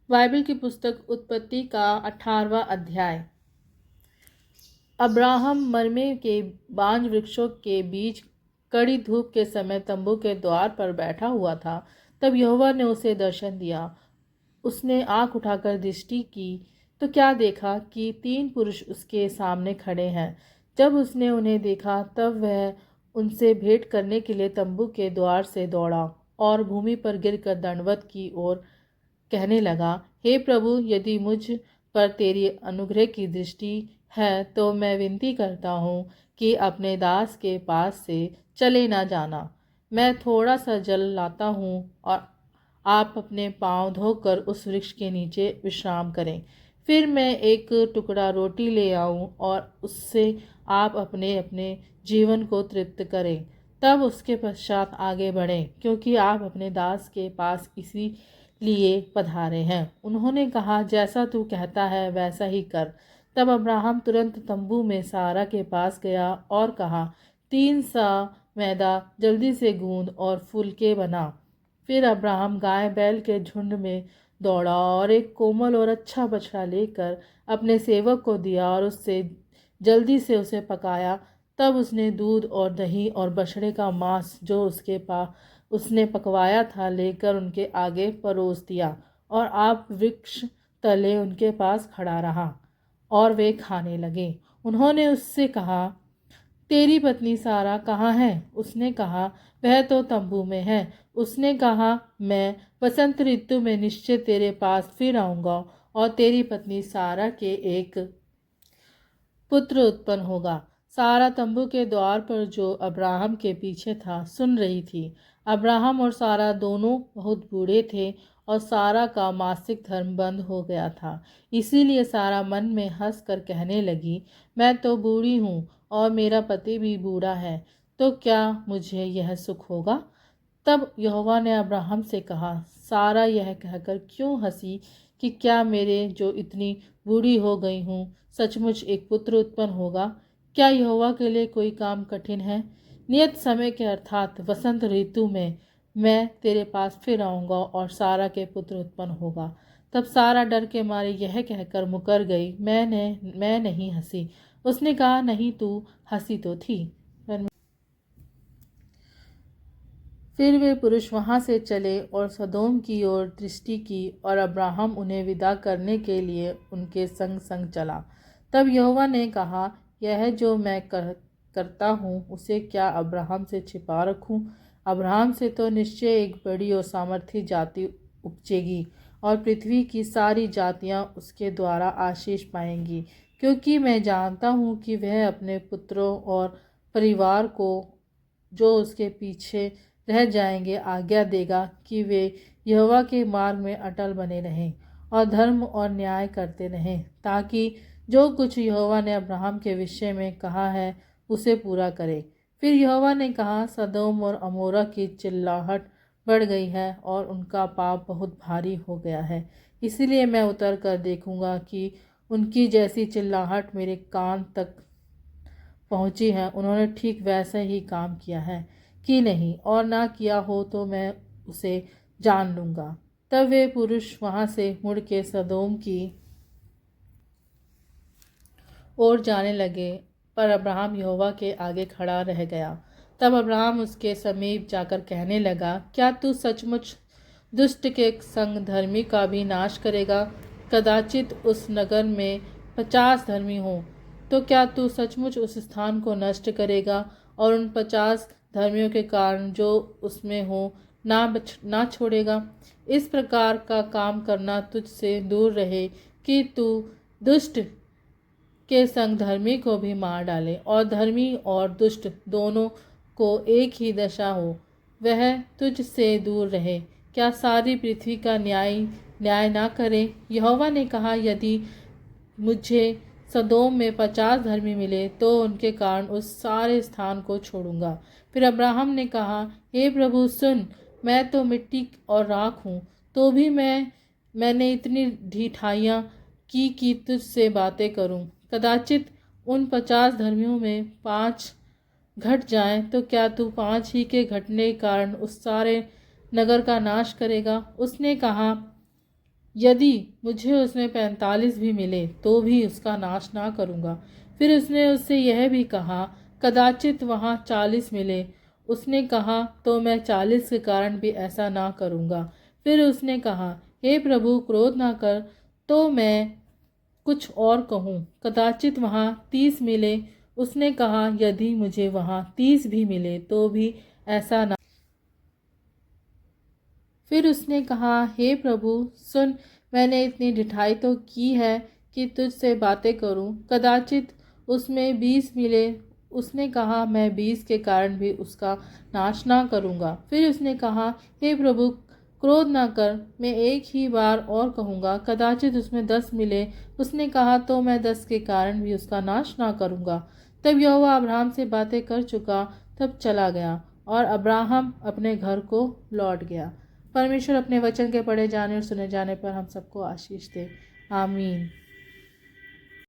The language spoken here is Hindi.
बाइबल की पुस्तक उत्पत्ति का 18वां अध्याय। अब्राहम मरमे के बांज वृक्षों के बीच कड़ी धूप के समय तंबू के द्वार पर बैठा हुआ था। तब यहोवा ने उसे दर्शन दिया। उसने आंख उठाकर दृष्टि की तो क्या देखा कि 3 पुरुष उसके सामने खड़े हैं। जब उसने उन्हें देखा तब वह उनसे भेंट करने के लिए तंबू के द्वार से दौड़ा और भूमि पर गिरकर दंडवत की और कहने लगा, हे प्रभु, यदि मुझ पर तेरी अनुग्रह की दृष्टि है तो मैं विनती करता हूँ कि अपने दास के पास से चले ना जाना। मैं थोड़ा सा जल लाता हूँ और आप अपने पांव धोकर उस वृक्ष के नीचे विश्राम करें। फिर मैं एक टुकड़ा रोटी ले आऊँ और उससे आप अपने अपने जीवन को तृप्त करें। तब उसके पश्चात आगे बढ़ें, क्योंकि आप अपने दास के पास इसी लिए पधारे हैं। उन्होंने कहा, जैसा तू कहता है वैसा ही कर। तब अब्राहम तुरंत तंबू में सारा के पास गया और कहा, 3 सा मैदा जल्दी से गूंद और फुलके बना। फिर अब्राहम गाय बैल के झुंड में दौड़ा और एक कोमल और अच्छा बछड़ा लेकर अपने सेवक को दिया और उससे जल्दी से उसे पकाया। तब उसने दूध और दही और बछड़े का मांस जो उसके पास उसने पकवाया था लेकर उनके आगे परोस दिया और आप वृक्ष तले उनके पास खड़ा रहा और वे खाने लगे। उन्होंने उससे कहा, तेरी पत्नी सारा कहाँ है? उसने कहा, वह तो तंबू में है। उसने कहा, मैं वसंत ऋतु में निश्चय तेरे पास फिर आऊँगा और तेरी पत्नी सारा के एक पुत्र उत्पन्न होगा। सारा तंबू के द्वार पर जो अब्राहम के पीछे था सुन रही थी। अब्राहम और सारा दोनों बहुत बूढ़े थे और सारा का मासिक धर्म बंद हो गया था। इसीलिए सारा मन में हंस कर कहने लगी, मैं तो बूढ़ी हूँ और मेरा पति भी बूढ़ा है, तो क्या मुझे यह सुख होगा? तब यहोवा ने अब्राहम से कहा, सारा यह कहकर क्यों हंसी कि क्या मेरे जो इतनी बूढ़ी हो गई हूँ सचमुच एक पुत्र उत्पन्न होगा? क्या यहोवा के लिए कोई काम कठिन है? नियत समय के अर्थात वसंत ऋतु में मैं तेरे पास फिर आऊँगा और सारा के पुत्र उत्पन्न होगा। तब सारा डर के मारे यह कहकर मुकर गई, मैं नहीं हंसी। उसने कहा, नहीं, तू हंसी तो थी। फिर वे पुरुष वहाँ से चले और सदोम की ओर दृष्टि की और अब्राहम उन्हें विदा करने के लिए उनके संग संग चला। तब यहोवा ने कहा, यह जो मैं करता हूँ उसे क्या अब्राहम से छिपा रखूँ? अब्राहम से तो निश्चय एक बड़ी और सामर्थी जाति उपजेगी और पृथ्वी की सारी जातियाँ उसके द्वारा आशीष पाएंगी, क्योंकि मैं जानता हूँ कि वह अपने पुत्रों और परिवार को जो उसके पीछे रह जाएंगे आज्ञा देगा कि वे यहोवा के मार्ग में अटल बने रहें और धर्म और न्याय करते रहें, ताकि जो कुछ यहोवा ने अब्राहम के विषय में कहा है उसे पूरा करे। फिर यहोवा ने कहा, सदोम और अमोरा की चिल्लाहट बढ़ गई है और उनका पाप बहुत भारी हो गया है। इसीलिए मैं उतर कर देखूंगा कि उनकी जैसी चिल्लाहट मेरे कान तक पहुंची है, उन्होंने ठीक वैसा ही काम किया है कि नहीं, और ना किया हो तो मैं उसे जान लूँगा। तब वे पुरुष वहाँ से मुड़ के सदोम की ओर जाने लगे, पर अब्राहम यहोवा के आगे खड़ा रह गया। तब अब्राहम उसके समीप जाकर कहने लगा, क्या तू सचमुच दुष्ट के संग धर्मी का भी नाश करेगा? कदाचित उस नगर में 50 धर्मी हों, तो क्या तू सचमुच उस स्थान को नष्ट करेगा और उन 50 धर्मियों के कारण जो उसमें हो ना छोड़ेगा? इस प्रकार का काम करना तुझसे दूर रहे कि तू दुष्ट के संग धर्मी को भी मार डाले और धर्मी और दुष्ट दोनों को एक ही दशा हो, वह तुझसे दूर रहे। क्या सारी पृथ्वी का न्याय ना करे? यहोवा ने कहा, यदि मुझे सदोम में 50 धर्मी मिले तो उनके कारण उस सारे स्थान को छोड़ूंगा। फिर अब्राहम ने कहा, हे प्रभु सुन, मैं तो मिट्टी और राख हूँ, तो भी मैंने इतनी ढिठाइयाँ की कि तुझसे बातें करूँ। कदाचित उन 50 धर्मियों में 5 घट जाएं, तो क्या तू 5 ही के घटने के कारण उस सारे नगर का नाश करेगा? उसने कहा, यदि मुझे उसमें 45 भी मिले तो भी उसका नाश ना करूँगा। फिर उसने उससे यह भी कहा, कदाचित वहाँ 40 मिले। उसने कहा, तो मैं 40 के कारण भी ऐसा ना करूँगा। फिर उसने कहा, हे प्रभु, क्रोध ना कर, तो मैं कुछ और कहूँ, कदाचित वहाँ 30 मिले। उसने कहा, यदि मुझे वहाँ 30 भी मिले तो भी ऐसा ना। फिर उसने कहा, हे प्रभु सुन, मैंने इतनी ढिठाई तो की है कि तुझसे बातें करूं, कदाचित उसमें 20 मिले। उसने कहा, मैं 20 के कारण भी उसका नाश ना करूँगा। फिर उसने कहा, हे प्रभु क्रोध ना कर, मैं एक ही बार और कहूँगा, कदाचित उसमें 10 मिले। उसने कहा, तो मैं 10 के कारण भी उसका नाश ना करूँगा। तब यहोवा अब्राहम से बातें कर चुका, तब चला गया और अब्राहम अपने घर को लौट गया। परमेश्वर अपने वचन के पढ़े जाने और सुने जाने पर हम सबको आशीष दे। आमीन।